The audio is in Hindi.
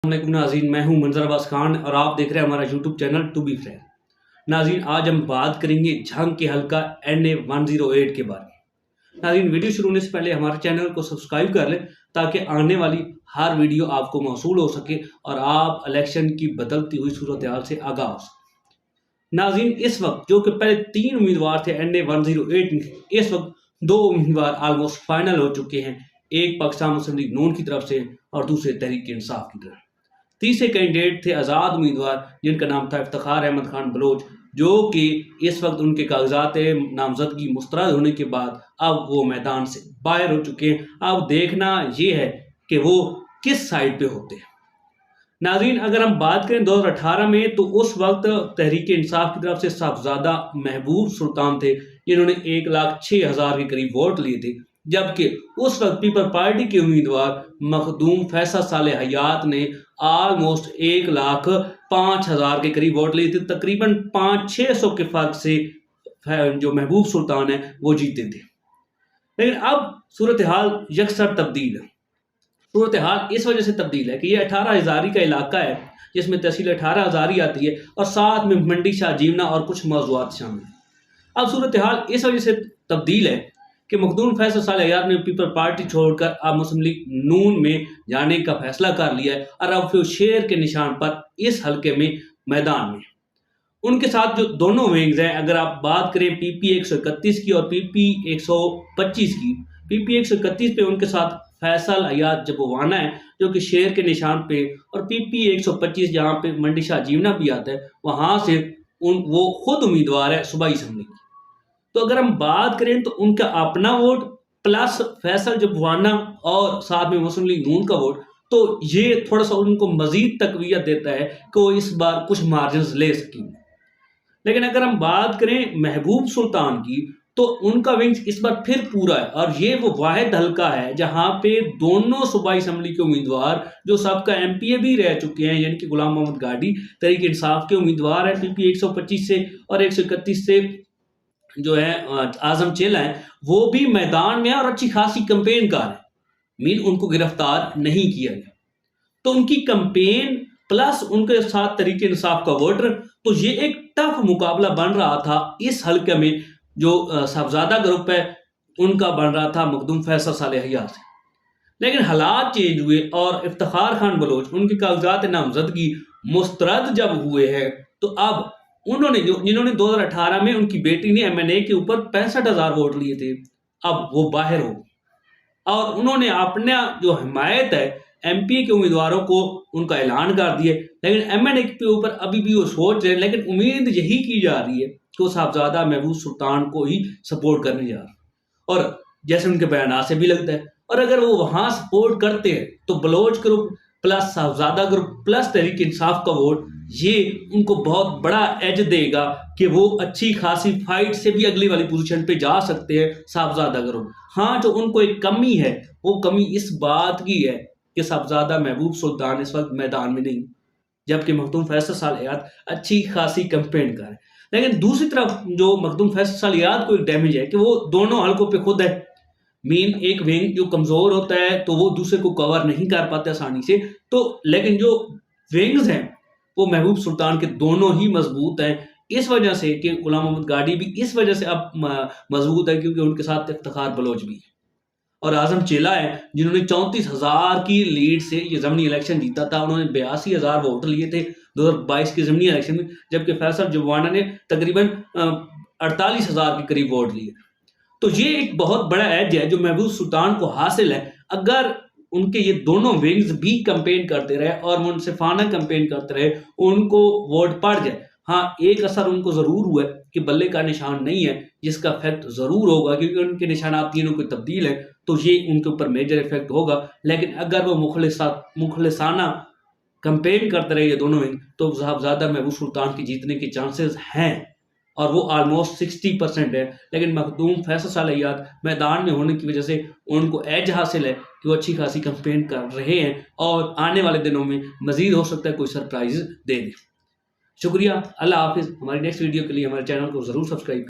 अस्सलामुअलैकुम नाज़रीन, मैं हूं मंजर अब्बास खान और आप देख रहे हैं हमारा YouTube channel to be friend. नाज़रीन, आज हम बात करेंगे झंग के हल्का NA-108 के बारे में। नाज़रीन, वीडियो शुरू होने से पहले हमारे चैनल को सब्सक्राइब कर लें ताकि आने वाली हर वीडियो आपको मौसूल हो सके और आप इलेक्शन की बदलती हुई सूरत हाल से आगाह हो सके। नाज़रीन, इस वक्त जो कि पहले 3 उम्मीदवार थे NA-108 में, इस वक्त 2 उम्मीदवार ऑलमोस्ट फाइनल हो चुके हैं। एक पाकिस्तान मुस्लिम लीग नून की तरफ से और दूसरे तहरीक इंसाफ की तरफ। तीसरे कैंडिडेट थे आज़ाद उम्मीदवार जिनका नाम था इफ्तिखार अहमद खान बलोच, जो कि इस वक्त उनके कागजात नामजदगी मुस्तरद होने के बाद अब वो मैदान से बाहर हो चुके हैं। अब देखना ये है कि वो किस साइड पे होते हैं। नाज़रीन, अगर हम बात करें 2018 में, तो उस वक्त तहरीक इंसाफ की तरफ से साहबजादा महबूब सुल्तान थे जिन्होंने 1,06,000 के करीब वोट लिए थे, जबकि उस वक्त पीपल पार्टी के उम्मीदवार मखदूम फैसल साले हयात ने ऑलमोस्ट 1,05,000 के करीब वोट लिए थे। तकरीबन 500-600 के फर्क से जो महबूब सुल्तान है वो जीते थे। लेकिन अब सूरत हाल यकसर तब्दील है। सूरत हाल इस वजह से तब्दील है कि ये 18 हज़ारी का इलाका है जिसमें तहसील 18 हज़ारी आती है और साथ में मंडी शाह जीवना और कुछ मौजूद शामिल है। अब सूरत हाल इस वजह से तब्दील है कि मखदूम फैसल साले हयात ने पीपल पार्टी छोड़कर अब मुस्लिम लीग नून में जाने का फैसला कर लिया है और अब फिर शेर के निशान पर इस हल्के में मैदान में उनके साथ जो दोनों विंग्स हैं, अगर आप बात करें PP 131 की और PP 125 की, PP 131 पे उनके साथ फैसल हयात जबवाना है जो कि शेर के निशान पे, और PP 125 जहाँ पे मंडी शाह जीवना भी आता है वहां से वो खुद उम्मीदवार है सूबाई असम्बली की। तो अगर हम बात करें तो उनका अपना वोट प्लस फैसल जबवाना और साथ में मुस्लिम लीग नून का वोट, तो ये थोड़ा सा उनको मजीद तकवीत देता है कि वो इस बार कुछ मार्जिन ले सकेंगे। लेकिन अगर हम बात करें महबूब सुल्तान की, तो उनका विंग्स इस बार फिर पूरा है और ये वो वाहिद हल्का है जहां पे दोनों सूबाई असम्बली के उम्मीदवार जो सबका MPA भी रह चुके हैं, यानी कि गुलाम मोहम्मद गाड़ी तहरीक इंसाफ के उम्मीदवार हैं PP 125 से और 131 से जो है आजम चेला है, वो भी मैदान में है और अच्छी खासी कंपेन कर है। मीन उनको गिरफ्तार नहीं किया गया, तो उनकी कंपेन प्लस उनके साथ तहरीक इंसाफ का वोटर, तो ये एक टफ मुकाबला बन रहा था इस हल्के में। जो साहबजादा ग्रुप है उनका बन रहा था मखदूम फैसल साले हयात से। लेकिन हालात चेंज हुए और इफ्तिखार खान बलोच उनके कागजात नामजदगी मुस्तरद जब हुए हैं, तो अब उन्होंने जिन्होंने 2018 में उनकी बेटी ने MNA के ऊपर 65,000 वोट लिए थे, अब वो बाहर हो और उन्होंने अपना जो हिमायत है MPA के उम्मीदवारों को उनका ऐलान कर दिया। लेकिन MNA के ऊपर अभी भी वो सोच रहे हैं, लेकिन उम्मीद यही की जा रही है कि वो साहबजादा महबूब सुल्तान को ही सपोर्ट करने जा रहे हैं, और जैसे उनके बयान से भी लगता है। और अगर वो वहां सपोर्ट करते हैं तो Baloch group plus Sahibzada group plus Tehreek Insaf का वोट, ये उनको बहुत बड़ा एज देगा कि वो अच्छी खासी फाइट से भी अगली वाली पोजीशन पे जा सकते हैं साहबजादा ग्रुप। हाँ, जो उनको एक कमी है वो कमी इस बात की है कि साहबजादा महबूब सुल्तान इस वक्त मैदान में नहीं, जबकि मखदूम फैसल साले हयात अच्छी खासी कंपेन कर रहे हैं। लेकिन दूसरी तरफ जो मखदूम फैसल साले हयात को एक डैमेज है कि वो दोनों हल्कों पे खुद है। मीन एक विंग जो कमजोर होता है तो वो दूसरे को कवर नहीं कर पाता आसानी से, तो लेकिन जो विंग्स हैं वो महबूब सुल्तान के दोनों ही मजबूत हैं। इस वजह से कि गुलाम मोहम्मद गाड़ी भी इस वजह से अब मजबूत है क्योंकि उनके साथ इफ्तिखार बलोच भी है और आजम चेला है जिन्होंने 34,000 की लीड से ये ज़मीनी इलेक्शन जीता था। उन्होंने 82,000 वोट लिए थे 2022 के ज़मीनी इलेक्शन में, जबकि फैसल जबवाना ने तकरीबन 48,000 के करीब वोट लिए। तो ये एक बहुत बड़ा एज है जो महबूब सुल्तान को हासिल है। अगर उनके ये दोनों विंग्स भी कंपेन करते रहे और मुनसिफाना कंपेन करते रहे, उनको वोट पड़ जाए। हाँ, एक असर उनको जरूर हुआ है कि बल्ले का निशान नहीं है, जिसका इफेक्ट जरूर होगा क्योंकि उनके निशानात तीनों को तब्दील है, तो ये उनके ऊपर मेजर इफेक्ट होगा। लेकिन अगर वो मुखलिसाना कंपेन करते रहे ये दोनों विंग, तो साहबजादा महबूब सुल्तान की जीतने के चांसेस हैं और वो ऑलमोस्ट 60% है। लेकिन मखदूम फैसल साले हयात मैदान में होने की वजह से उनको एज हासिल है कि वो अच्छी खासी कंपेन कर रहे हैं और आने वाले दिनों में मजीद हो सकता है कोई सरप्राइज दे दे। शुक्रिया, अल्लाह हाफिज़। हमारी नेक्स्ट वीडियो के लिए हमारे चैनल को ज़रूर सब्सक्राइब